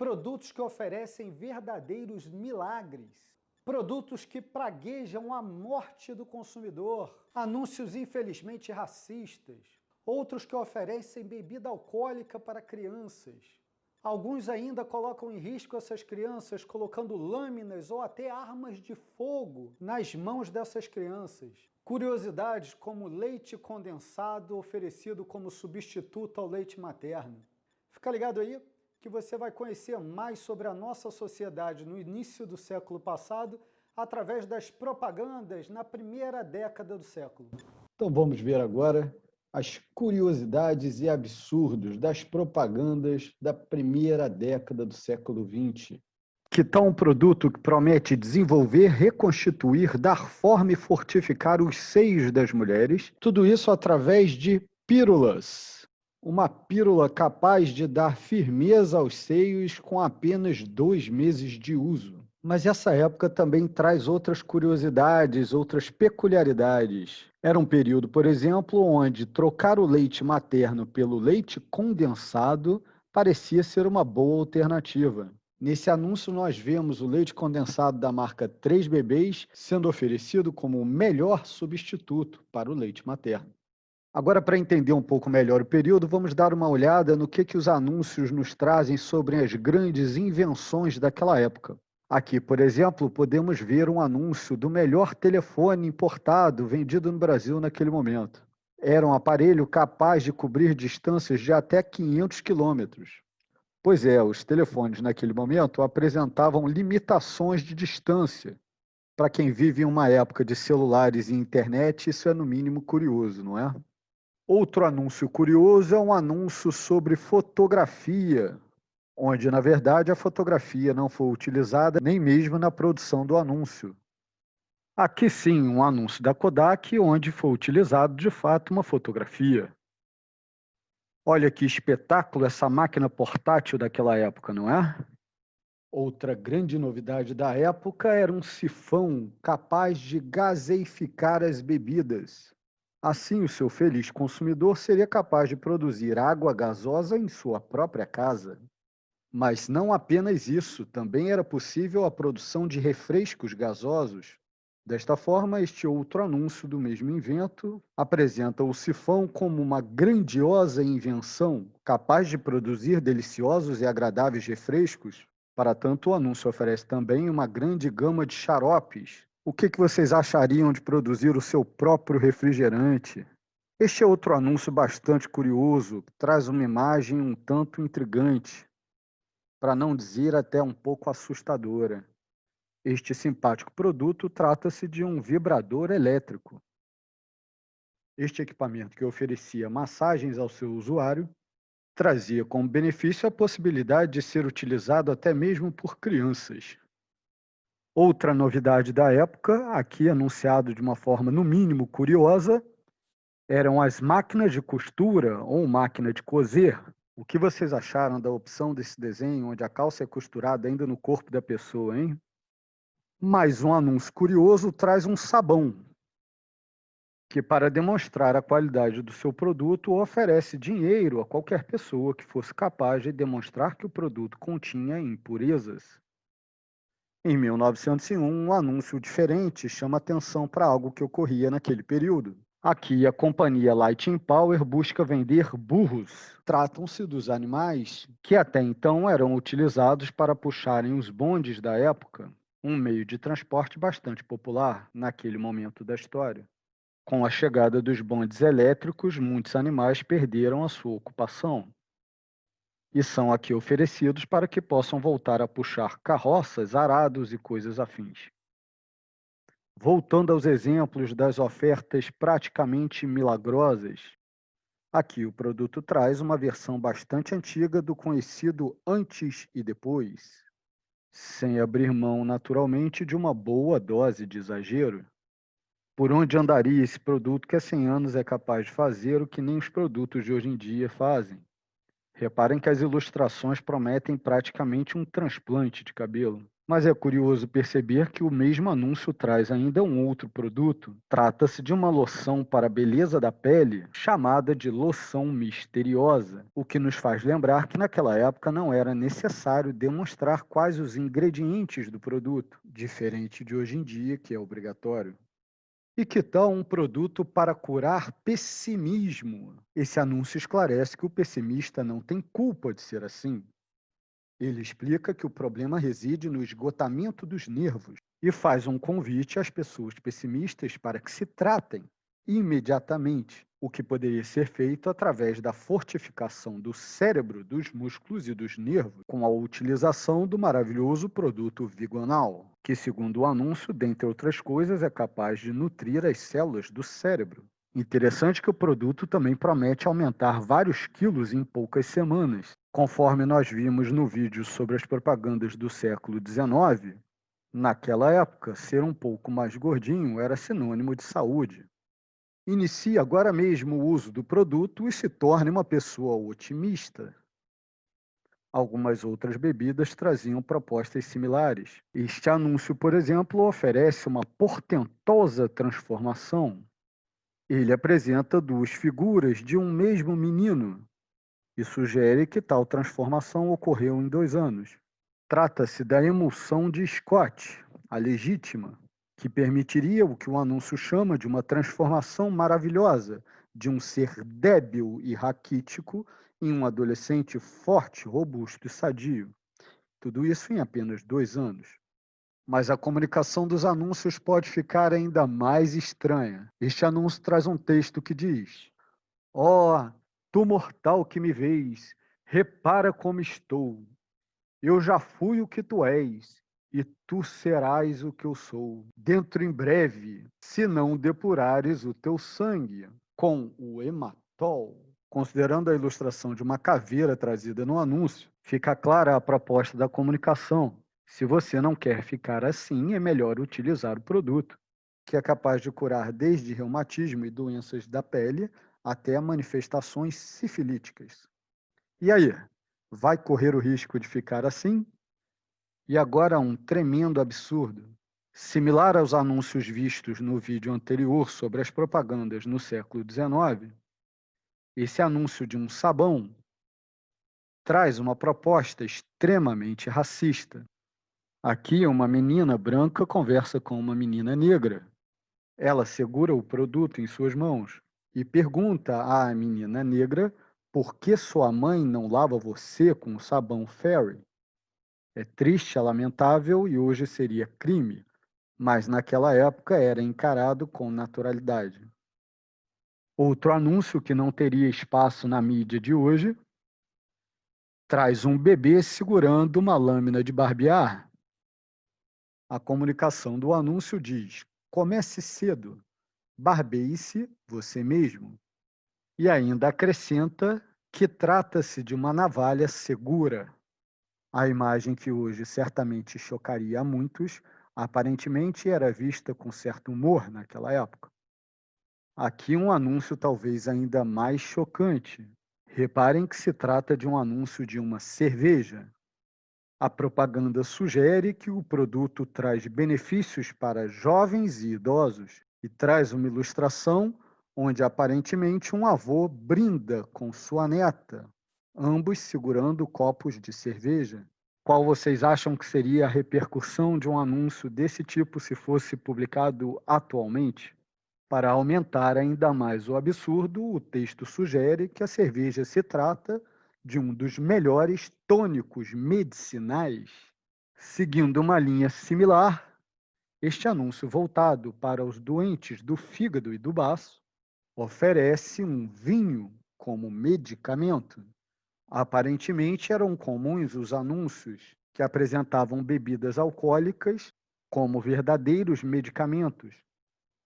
Produtos que oferecem verdadeiros milagres. Produtos que praguejam a morte do consumidor. Anúncios infelizmente racistas. Outros que oferecem bebida alcoólica para crianças. Alguns ainda colocam em risco essas crianças, colocando lâminas ou até armas de fogo nas mãos dessas crianças. Curiosidades como leite condensado oferecido como substituto ao leite materno. Fica ligado aí que você vai conhecer mais sobre a nossa sociedade no início do século passado através das propagandas na primeira década do século. Então vamos ver agora as curiosidades e absurdos das propagandas da primeira década do século XX. Que tal um produto que promete desenvolver, reconstituir, dar forma e fortificar os seios das mulheres? Tudo isso através de pílulas. Uma pílula capaz de dar firmeza aos seios com apenas 2 meses de uso. Mas essa época também traz outras curiosidades, outras peculiaridades. Era um período, por exemplo, onde trocar o leite materno pelo leite condensado parecia ser uma boa alternativa. Nesse anúncio, nós vemos o leite condensado da marca 3 Bebês sendo oferecido como o melhor substituto para o leite materno. Agora, para entender um pouco melhor o período, vamos dar uma olhada no que os anúncios nos trazem sobre as grandes invenções daquela época. Aqui, por exemplo, podemos ver um anúncio do melhor telefone importado vendido no Brasil naquele momento. Era um aparelho capaz de cobrir distâncias de até 500 quilômetros. Pois é, os telefones naquele momento apresentavam limitações de distância. Para quem vive em uma época de celulares e internet, isso é no mínimo curioso, não é? Outro anúncio curioso é um anúncio sobre fotografia, onde, na verdade, a fotografia não foi utilizada nem mesmo na produção do anúncio. Aqui sim, um anúncio da Kodak, onde foi utilizado, de fato, uma fotografia. Olha que espetáculo essa máquina portátil daquela época, não é? Outra grande novidade da época era um sifão capaz de gaseificar as bebidas. Assim, o seu feliz consumidor seria capaz de produzir água gasosa em sua própria casa. Mas não apenas isso, também era possível a produção de refrescos gasosos. Desta forma, este outro anúncio do mesmo invento apresenta o sifão como uma grandiosa invenção capaz de produzir deliciosos e agradáveis refrescos. Para tanto, o anúncio oferece também uma grande gama de xaropes. O que vocês achariam de produzir o seu próprio refrigerante? Este é outro anúncio bastante curioso, que traz uma imagem um tanto intrigante, para não dizer até um pouco assustadora. Este simpático produto trata-se de um vibrador elétrico. Este equipamento, que oferecia massagens ao seu usuário, trazia como benefício a possibilidade de ser utilizado até mesmo por crianças. Outra novidade da época, aqui anunciado de uma forma no mínimo curiosa, eram as máquinas de costura ou máquina de coser. O que vocês acharam da opção desse desenho, onde a calça é costurada ainda no corpo da pessoa, hein? Mais um anúncio curioso traz um sabão, que, para demonstrar a qualidade do seu produto, oferece dinheiro a qualquer pessoa que fosse capaz de demonstrar que o produto continha impurezas. Em 1901, um anúncio diferente chama atenção para algo que ocorria naquele período. Aqui, a companhia Light Power busca vender burros. Tratam-se dos animais que até então eram utilizados para puxarem os bondes da época, um meio de transporte bastante popular naquele momento da história. Com a chegada dos bondes elétricos, muitos animais perderam a sua ocupação e são aqui oferecidos para que possam voltar a puxar carroças, arados e coisas afins. Voltando aos exemplos das ofertas praticamente milagrosas, aqui o produto traz uma versão bastante antiga do conhecido antes e depois, sem abrir mão naturalmente de uma boa dose de exagero. Por onde andaria esse produto que há 100 anos é capaz de fazer o que nem os produtos de hoje em dia fazem? Reparem que as ilustrações prometem praticamente um transplante de cabelo. Mas é curioso perceber que o mesmo anúncio traz ainda um outro produto. Trata-se de uma loção para a beleza da pele, chamada de loção misteriosa, o que nos faz lembrar que naquela época não era necessário demonstrar quais os ingredientes do produto, diferente de hoje em dia, que é obrigatório. E que tal um produto para curar pessimismo? Esse anúncio esclarece que o pessimista não tem culpa de ser assim. Ele explica que o problema reside no esgotamento dos nervos e faz um convite às pessoas pessimistas para que se tratem imediatamente, o que poderia ser feito através da fortificação do cérebro, dos músculos e dos nervos, com a utilização do maravilhoso produto Vigonal, que, segundo o anúncio, dentre outras coisas, é capaz de nutrir as células do cérebro. Interessante que o produto também promete aumentar vários quilos em poucas semanas. Conforme nós vimos no vídeo sobre as propagandas do século XIX, naquela época, ser um pouco mais gordinho era sinônimo de saúde. Inicie agora mesmo o uso do produto e se torne uma pessoa otimista. Algumas outras bebidas traziam propostas similares. Este anúncio, por exemplo, oferece uma portentosa transformação. Ele apresenta duas figuras de um mesmo menino e sugere que tal transformação ocorreu em 2 anos. Trata-se da emulsão de Scott, a legítima, que permitiria o que o anúncio chama de uma transformação maravilhosa de um ser débil e raquítico em um adolescente forte, robusto e sadio. Tudo isso em apenas 2 anos. Mas a comunicação dos anúncios pode ficar ainda mais estranha. Este anúncio traz um texto que diz: Ó, tu mortal que me vês, repara como estou. Eu já fui o que tu és, e tu serás o que eu sou. Dentro em breve, se não depurares o teu sangue com o hematol. Considerando a ilustração de uma caveira trazida no anúncio, fica clara a proposta da comunicação. Se você não quer ficar assim, é melhor utilizar o produto, que é capaz de curar desde reumatismo e doenças da pele até manifestações sifilíticas. E aí, vai correr o risco de ficar assim? E agora um tremendo absurdo. Similar aos anúncios vistos no vídeo anterior sobre as propagandas no século XIX, esse anúncio de um sabão traz uma proposta extremamente racista. Aqui, uma menina branca conversa com uma menina negra. Ela segura o produto em suas mãos e pergunta à menina negra por que sua mãe não lava você com o sabão Fairy. É triste, é lamentável e hoje seria crime, mas naquela época era encarado com naturalidade. Outro anúncio que não teria espaço na mídia de hoje traz um bebê segurando uma lâmina de barbear. A comunicação do anúncio diz: comece cedo, barbeie-se você mesmo. E ainda acrescenta que trata-se de uma navalha segura. A imagem que hoje certamente chocaria a muitos, aparentemente era vista com certo humor naquela época. Aqui um anúncio talvez ainda mais chocante. Reparem que se trata de um anúncio de uma cerveja. A propaganda sugere que o produto traz benefícios para jovens e idosos e traz uma ilustração onde aparentemente um avô brinda com sua neta, ambos segurando copos de cerveja. Qual vocês acham que seria a repercussão de um anúncio desse tipo se fosse publicado atualmente? Para aumentar ainda mais o absurdo, o texto sugere que a cerveja se trata de um dos melhores tônicos medicinais. Seguindo uma linha similar, este anúncio voltado para os doentes do fígado e do baço oferece um vinho como medicamento. Aparentemente eram comuns os anúncios que apresentavam bebidas alcoólicas como verdadeiros medicamentos.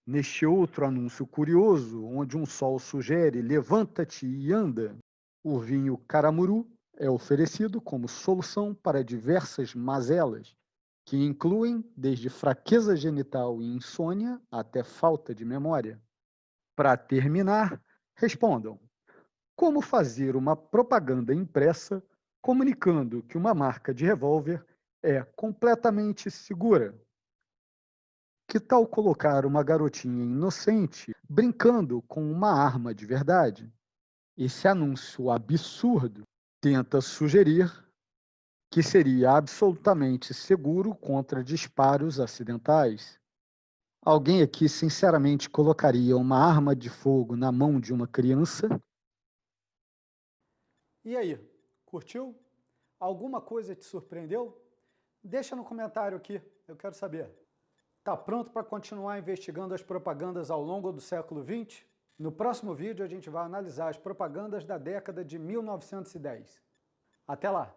Neste outro anúncio curioso, onde um sol sugere levanta-te e anda, o vinho Caramuru é oferecido como solução para diversas mazelas, que incluem desde fraqueza genital e insônia até falta de memória. Para terminar, respondam: como fazer uma propaganda impressa comunicando que uma marca de revólver é completamente segura. Que tal colocar uma garotinha inocente brincando com uma arma de verdade? Esse anúncio absurdo tenta sugerir que seria absolutamente seguro contra disparos acidentais. Alguém aqui, sinceramente, colocaria uma arma de fogo na mão de uma criança? E aí, curtiu? Alguma coisa te surpreendeu? Deixa no comentário aqui, eu quero saber. Tá pronto para continuar investigando as propagandas ao longo do século XX? No próximo vídeo a gente vai analisar as propagandas da década de 1910. Até lá!